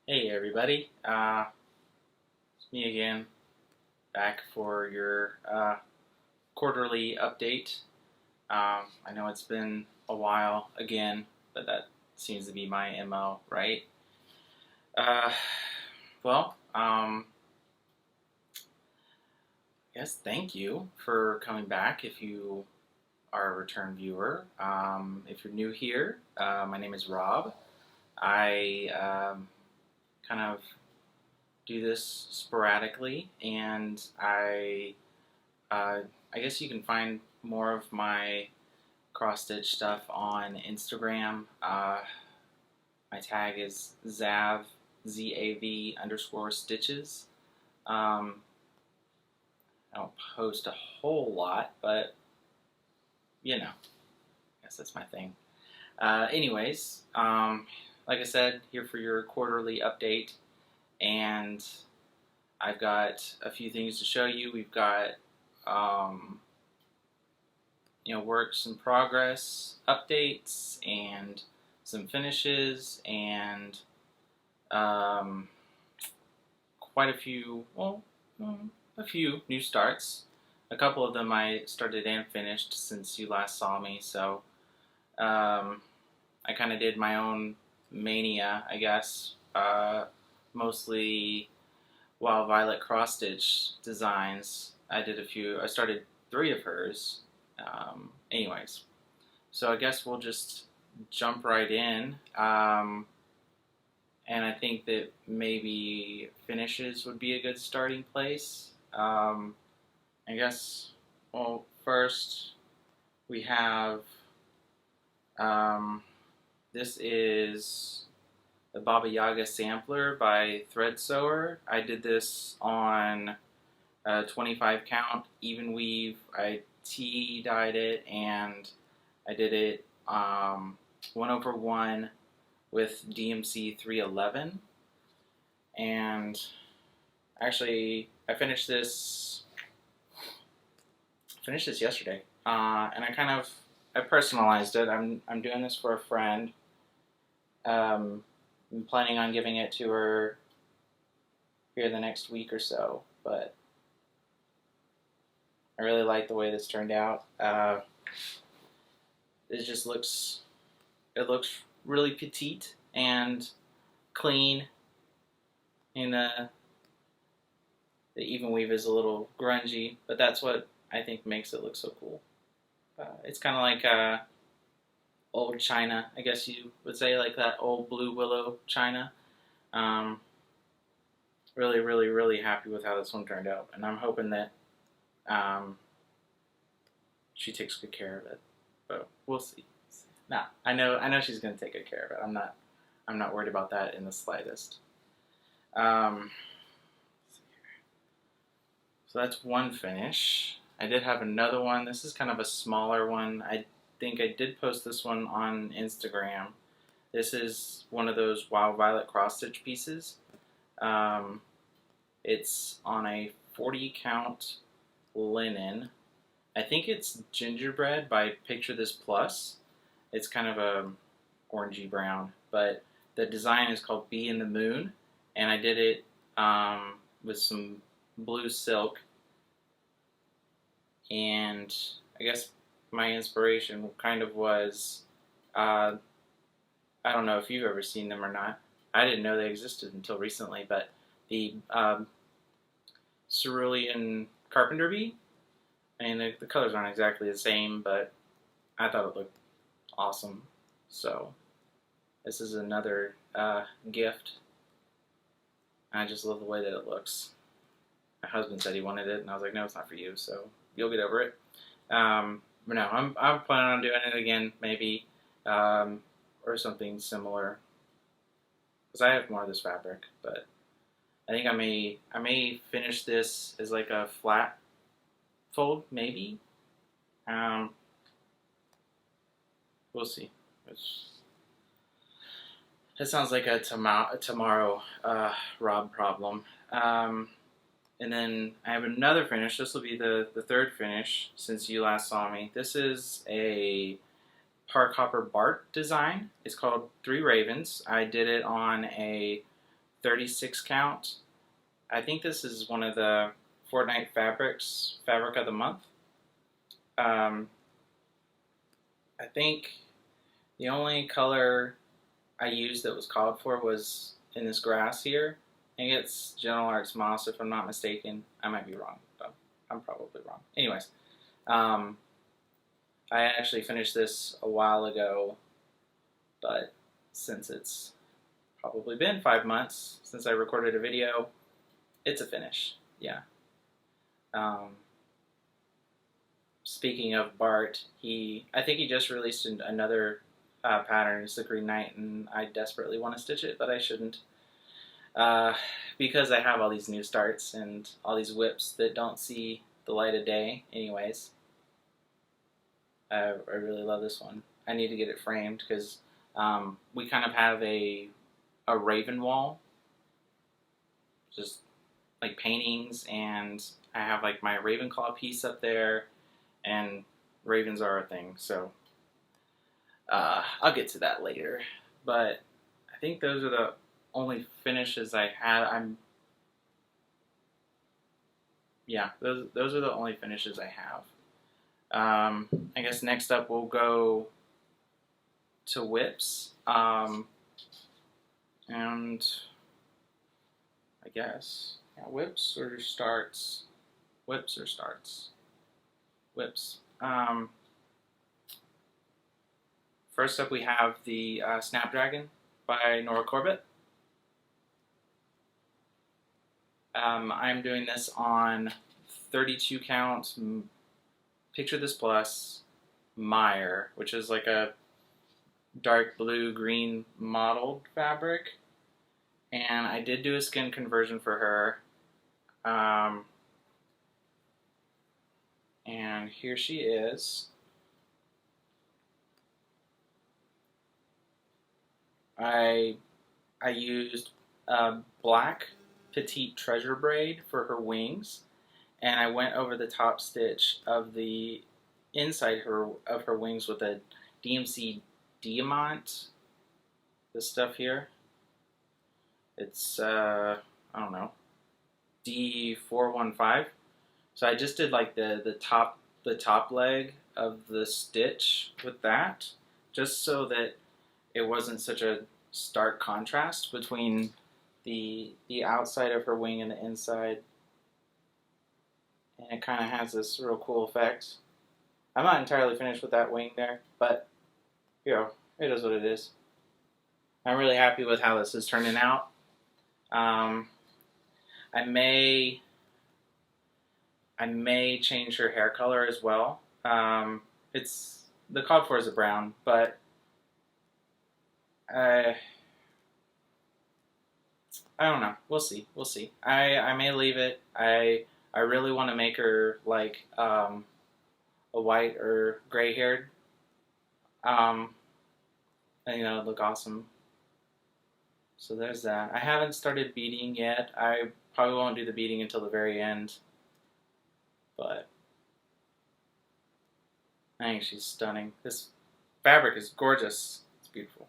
Hey everybody, it's me again, back for your quarterly update. I know it's been a while again, but that seems to be my MO, right? Uh, yes, thank you for coming back if you are a return viewer. If you're new here, my name is Rob. I kind of do this sporadically, and I guess you can find more of my cross stitch stuff on Instagram. My tag is ZAV_stitches. I don't post a whole lot, but you know, I guess that's my thing. Anyways, like I said, here for your quarterly update, and I've got a few things to show you. We've got works in progress updates and some finishes and quite a few, a few new starts. A couple of them I started and finished since you last saw me, so I kind of did my own mania, I guess, mostly Wild Violet cross stitch designs. I started 3 of hers. Anyways, so I guess we'll just jump right in. And I think that maybe finishes would be a good starting place. I guess, well, first we have, this is the Baba Yaga sampler by Thread Sewer. I did this on 25 count even weave. I tea-dyed it, and I did it 1/1 with DMC 311. And actually, I finished this yesterday, and I personalized it. I'm doing this for a friend. I'm planning on giving it to her here the next week or so, but I really like the way this turned out. It just looks really petite and clean, and the even weave is a little grungy, but that's what I think makes it look so cool. It's kind of like old china, I guess you would say, like that old blue willow china. Um, really, really, really happy with how this one turned out, and I'm hoping that she takes good care of it. But we'll see. No, I know she's gonna take good care of it. I'm not worried about that in the slightest. Um, so that's one finish. I did have another one. This is kind of a smaller one. I think I did post this one on Instagram. This is one of those Wild Violet cross stitch pieces. It's on a 40 count linen. I think it's gingerbread by Picture This Plus. It's kind of a orangey brown, but the design is called Bee in the Moon, and I did it with some blue silk, and I guess my inspiration kind of was, I don't know if you've ever seen them or not. I didn't know they existed until recently, but the cerulean carpenter bee. I mean, the colors aren't exactly the same, but I thought it looked awesome. So this is another gift. I just love the way that it looks. My husband said he wanted it, and I was like, no, it's not for you, so you'll get over it. But no, I'm planning on doing it again, maybe, or something similar, because I have more of this fabric. But I think I may finish this as like a flat fold, maybe. We'll see. That sounds like a tomorrow Rob problem. And then I have another finish. This will be the third finish since you last saw me. This is a Park Hopper Bart design. It's called Three Ravens. I did it on a 36 count. I think this is one of the Fortnite fabric of the month. I think the only color I used that was called for was in this grass here. I think it's General Arts Moss, if I'm not mistaken. I might be wrong, but I'm probably wrong. Anyways, I actually finished this a while ago, but since it's probably been 5 months since I recorded a video, it's a finish. Yeah. Speaking of Bart, I think he just released another pattern. It's the Green Knight, and I desperately want to stitch it, but I shouldn't. Because I have all these new starts and all these whips that don't see the light of day anyways. I really love this one. I need to get it framed because we kind of have a raven wall, just like paintings, and I have like my Ravenclaw piece up there, and ravens are a thing, so I'll get to that later. But I think those are the only finishes I had. Those are the only finishes I have. I guess next up we'll go to whips, and I guess whips or starts. Whips or starts. Whips. First up we have the Snapdragon by Nora Corbett. I'm doing this on 32 count Picture This Plus Meyer, which is like a dark blue green mottled fabric, and I did do a skin conversion for her, and here she is. I used black petite treasure braid for her wings, and I went over the top stitch of the inside of her wings with a DMC Diamant. This stuff here, it's I don't know, D415. So I just did like the top leg of the stitch with that, just so that it wasn't such a stark contrast between the outside of her wing and the inside, and it kind of has this real cool effect. I'm not entirely finished with that wing there, but you know, it is what it is. I'm really happy with how this is turning out. I may change her hair color as well. It's the called for is a brown, but I don't know. We'll see. We'll see. I may leave it. I really want to make her like a white or gray haired. And, you know, it'd look awesome. So there's that. I haven't started beading yet. I probably won't do the beading until the very end. But I think she's stunning. This fabric is gorgeous. It's beautiful.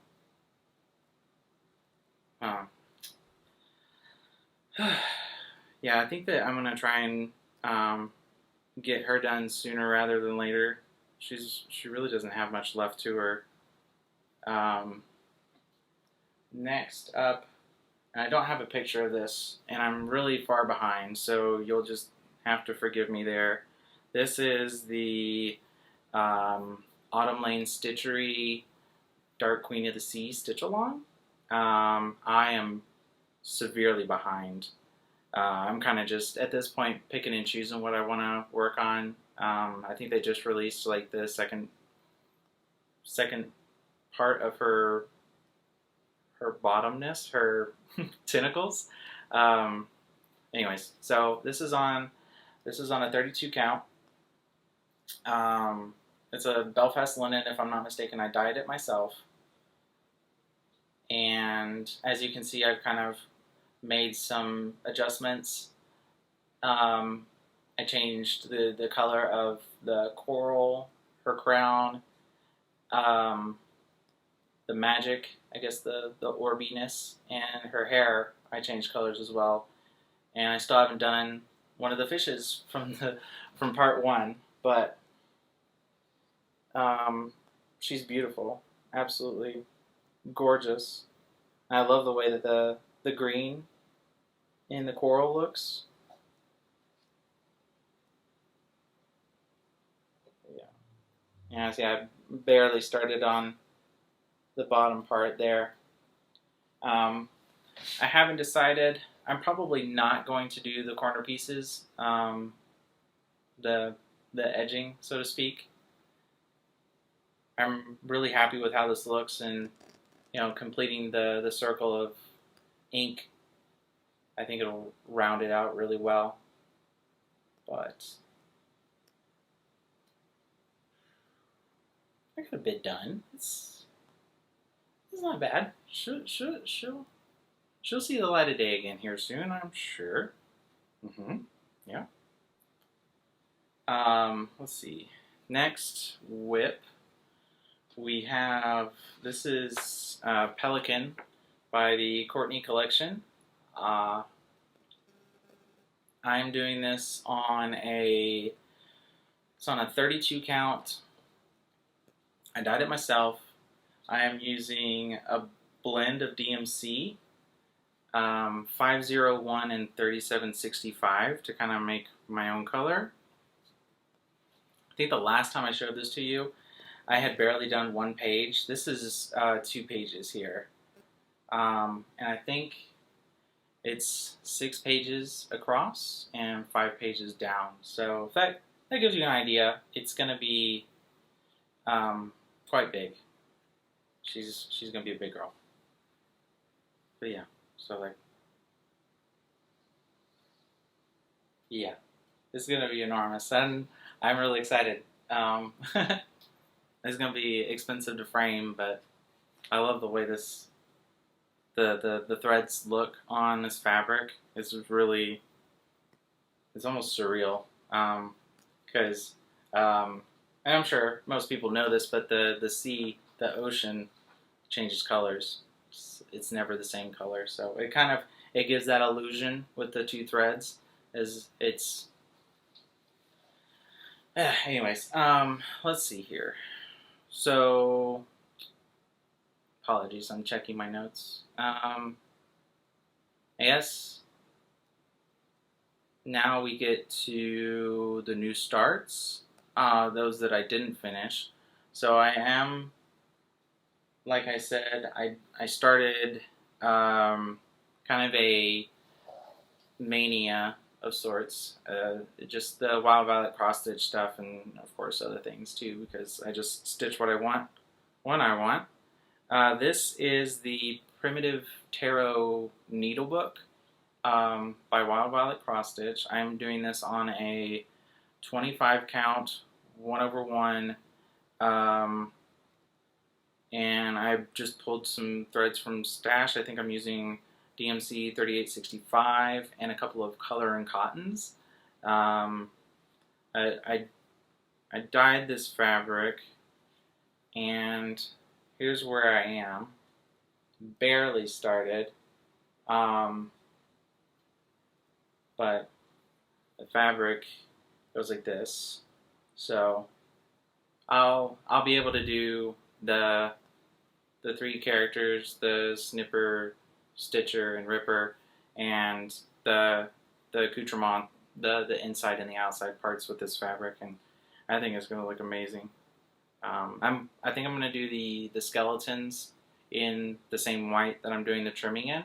Yeah, I think that I'm gonna try and get her done sooner rather than later. She really doesn't have much left to her. Next up, and I don't have a picture of this, and I'm really far behind, so you'll just have to forgive me there. This is the Autumn Lane Stitchery Dark Queen of the Sea Stitch-Along. I am severely behind. I'm kind of just, at this point, picking and choosing what I want to work on. I think they just released like the second part of her bottomness, her tentacles. Anyways, so this is on a 32 count. It's a Belfast linen, if I'm not mistaken. I dyed it myself, and as you can see, I've kind of made some adjustments. I changed the color of the coral, her crown, the magic, I guess the orbiness, and her hair I changed colors as well. And I still haven't done one of the fishes from part one, but she's beautiful, absolutely gorgeous. I love the way that the green in the coral looks. Yeah, yeah. See, I barely started on the bottom part there. I haven't decided. I'm probably not going to do the corner pieces, the edging, so to speak. I'm really happy with how this looks, and completing the circle of ink. I think it'll round it out really well. But I got a bit done. It's not bad. She'll see the light of day again here soon, I'm sure. Yeah. Let's see. Next whip, we have, this is Pelican by the Courtney Collection. I'm doing this on a 32 count. I dyed it myself. I am using a blend of DMC, 501 and 3765 to kind of make my own color. I think the last time I showed this to you, I had barely done one page. This is 2 pages here. And I think it's 6 pages across and 5 pages down. So if that gives you an idea. It's going to be quite big. She's going to be a big girl. But yeah, so like, yeah, this is going to be enormous. And I'm really excited. It's going to be expensive to frame, but I love the way the threads look on this fabric. It's almost surreal. Because, and I'm sure most people know this, but the sea, the ocean, changes colors. It's never the same color, so it gives that illusion with the 2 threads. Anyways, let's see here. So, apologies, I'm checking my notes. I guess now we get to the new starts, those that I didn't finish. So I am, like I said, I started kind of a mania of sorts, just the Wild Violet cross stitch stuff, and of course other things too, because I just stitch what I want when I want. This is the Primitive Tarot Needlebook by Wild Violet cross stitch. I'm doing this on a 25 count 1/1, and I just pulled some threads from Stash. I think I'm using DMC 3865 and a couple of color and cottons. I dyed this fabric, and here's where I am. Barely started, but the fabric goes like this. So I'll be able to do the 3 characters, the snipper, stitcher, and ripper, and the accoutrement, the inside and the outside parts with this fabric, and I think it's going to look amazing. I think I'm going to do the skeletons in the same white that I'm doing the trimming in,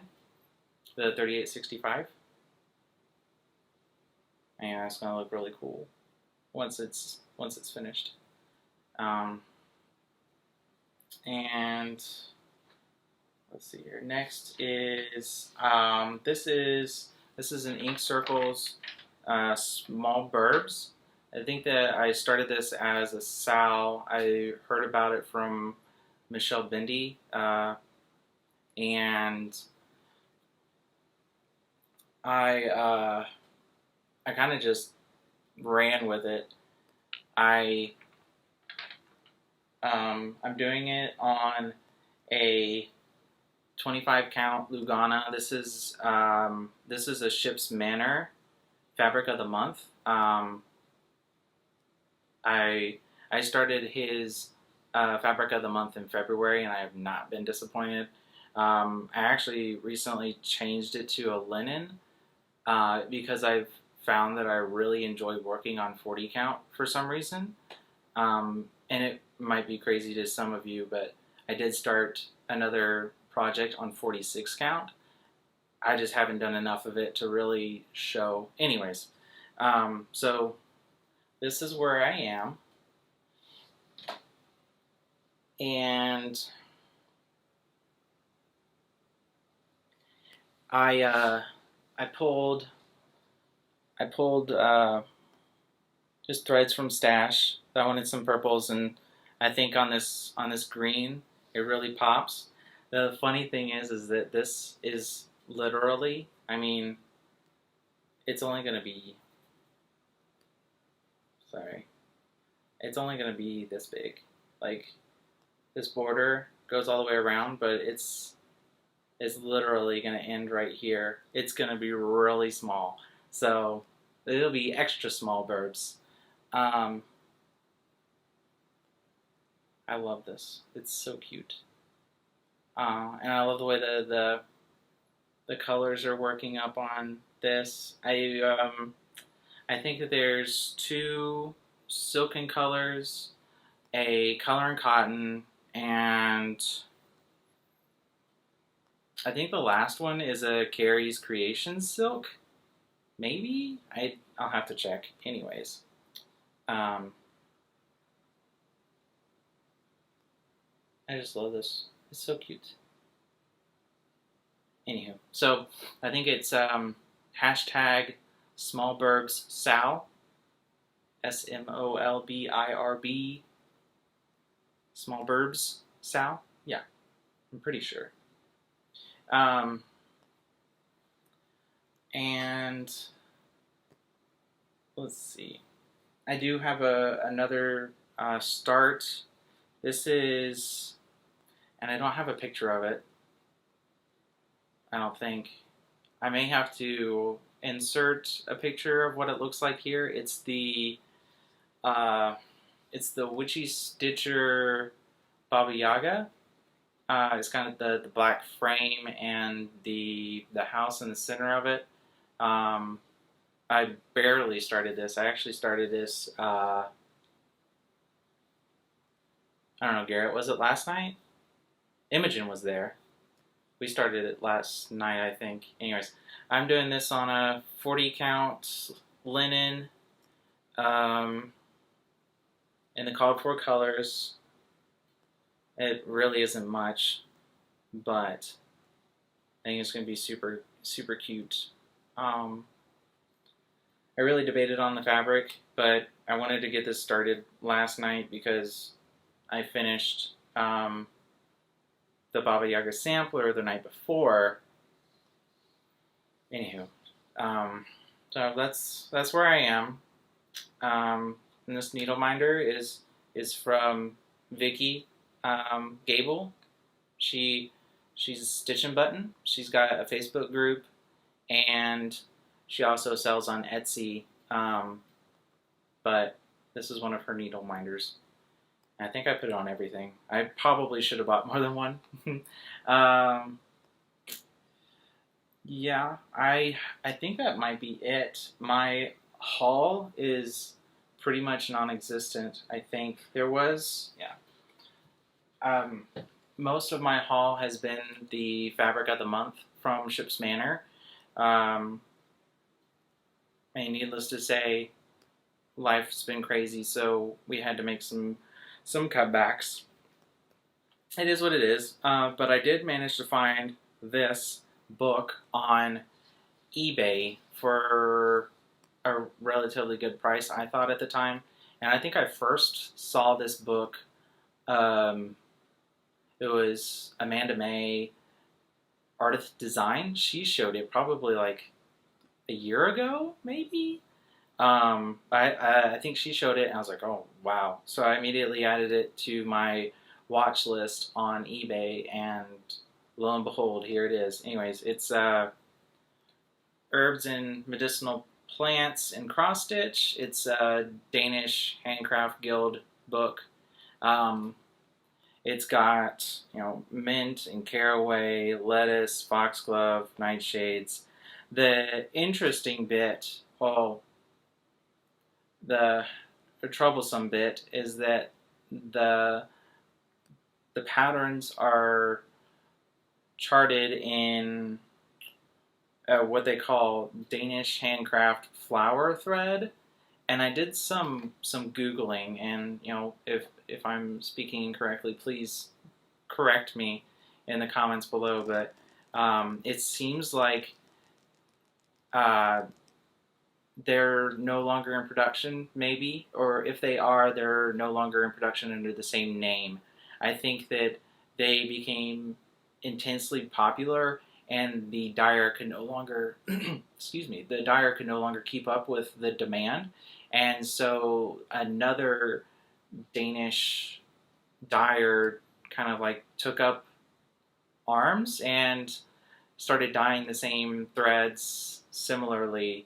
the 3865. And it's going to look really cool once it's finished. And let's see here. Next is this is an Ink Circles small Burbs. I think that I started this as a SAL. I heard about it from Michelle Bindi, and I kind of just ran with it. I'm doing it on a 25 count Lugana. This is a Ship's Manor Fabric of the Month. I I started his Fabric of the Month in February, and I have not been disappointed. I actually recently changed it to a linen because I've found that I really enjoy working on 40 count for some reason. And it might be crazy to some of you, but I did start another project on 46 count. I just haven't done enough of it to really show. Anyways, so this is where I am, and I pulled just threads from stash. I wanted some purples, and I think on this green it really pops. The funny thing is that this is literally, I mean, it's only gonna be, sorry, it's only gonna be this big. Like, this border goes all the way around, but it's literally gonna end right here. It's gonna be really small, so it'll be extra small burbs. Um, I love this. It's so cute. And I love the way the colors are working up on this. I think that there's two silken colors, a color and cotton, and I think the last one is a Carrie's Creations silk. Maybe? I'll have to check. Anyways. I just love this. It's so cute. Anywho, so I think it's hashtag Burbs SAL, SMOLBIRB, Burbs SAL. Yeah, I'm pretty sure. And let's see. I do have another start. This is, and I don't have a picture of it. I don't think. I may have to insert a picture of what it looks like here. It's the Witchy Stitcher Baba Yaga. It's kind of the black frame and the house in the center of it. I barely started this. I actually started this, I don't know, Garrett, was it last night? Imogen was there. We started it last night, I think. Anyways, I'm doing this on a 40 count linen in the called for colors. It really isn't much, but I think it's going to be super, super cute. I really debated on the fabric, but I wanted to get this started last night because I finished the Baba Yaga sampler the night before. Anywho, so that's where I am. And this needle minder is from Vicky Gable. She's a Stitchin' Button. She's got a Facebook group, and she also sells on Etsy. But this is one of her needle minders. I think I put it on everything. I probably should have bought more than one. Yeah, I think that might be it. My haul is pretty much non-existent. I think there was, most of my haul has been the Fabric of the Month from Ship's Manor. And needless to say, life's been crazy, so we had to make some cutbacks. It is what it is, but I did manage to find this book on eBay for a relatively good price, I thought at the time. And I think I first saw this book, it was Amanda May, Artist Design. She showed it probably like a year ago, maybe? I think she showed it, and I was like, oh, wow. So I immediately added it to my watch list on eBay, and lo and behold, here it is. Anyways, it's Herbs and Medicinal Plants in Cross Stitch. It's a Danish Handcraft Guild book. It's got, mint and caraway, lettuce, foxglove, nightshades. The interesting bit, well, the troublesome bit is that the patterns are charted in what they call Danish handcraft flower thread, and I did some Googling, and if I'm speaking incorrectly, please correct me in the comments below. But it seems like they're no longer in production, maybe, or if they are, they're no longer in production under the same name. I think that they became intensely popular, and the dyer could no longer, excuse me, the dyer could no longer keep up with the demand, and so another Danish dyer kind of like took up arms and started dyeing the same threads similarly.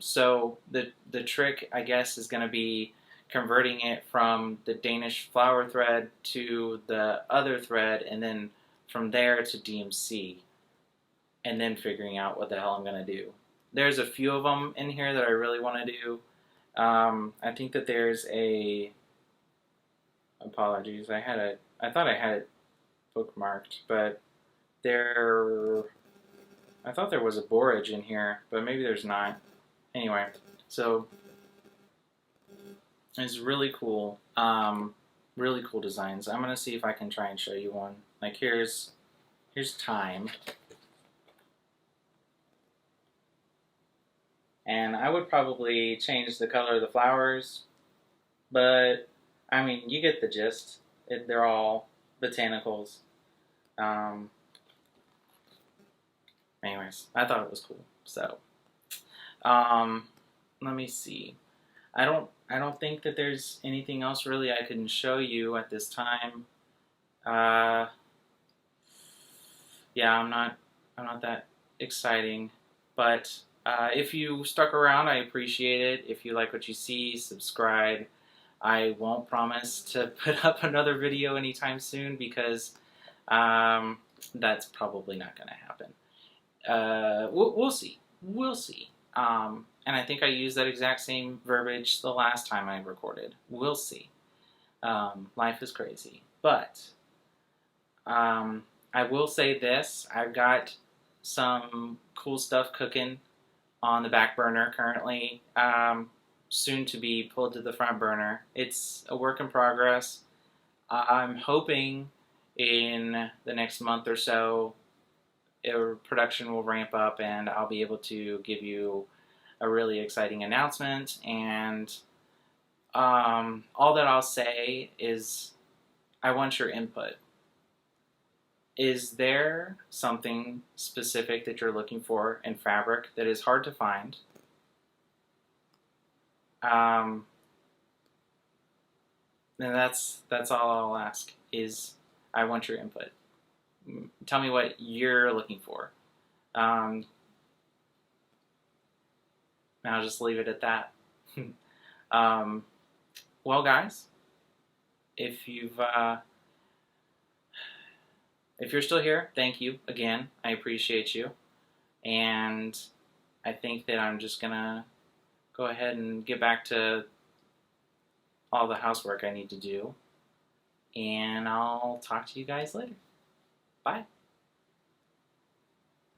So the trick, I guess, is going to be converting it from the Danish flower thread to the other thread, and then from there to DMC, and then figuring out what the hell I'm going to do. There's a few of them in here that I really want to do. I think that there's apologies, I thought I had it bookmarked, but I thought there was a borage in here, but maybe there's not. Anyway, so it's really cool. Really cool designs. I'm gonna see if I can try and show you one. Like here's Time. And I would probably change the color of the flowers, but I mean, you get the gist. They're all botanicals. Anyways, I thought it was cool. So, let me see. I don't think that there's anything else really I can show you at this time. Yeah, I'm not that exciting, but if you stuck around, I appreciate it. If you like what you see, subscribe. I won't promise to put up another video anytime soon because that's probably not going to happen. We'll see. We'll see. And I think I used that exact same verbiage the last time I recorded. We'll see. Life is crazy. But I will say this. I've got some cool stuff cooking on the back burner currently. Soon to be pulled to the front burner. It's a work in progress. I'm hoping in the next month or so production will ramp up and I'll be able to give you a really exciting announcement. And all that I'll say is I want your input. Is there something specific that you're looking for in fabric that is hard to find? And that's all I'll ask is I want your input. Tell me what you're looking for. And I'll just leave it at that. Well, guys, if you're still here, thank you again. I appreciate you. And I think that I'm just gonna go ahead and get back to all the housework I need to do. And I'll talk to you guys later. Bye.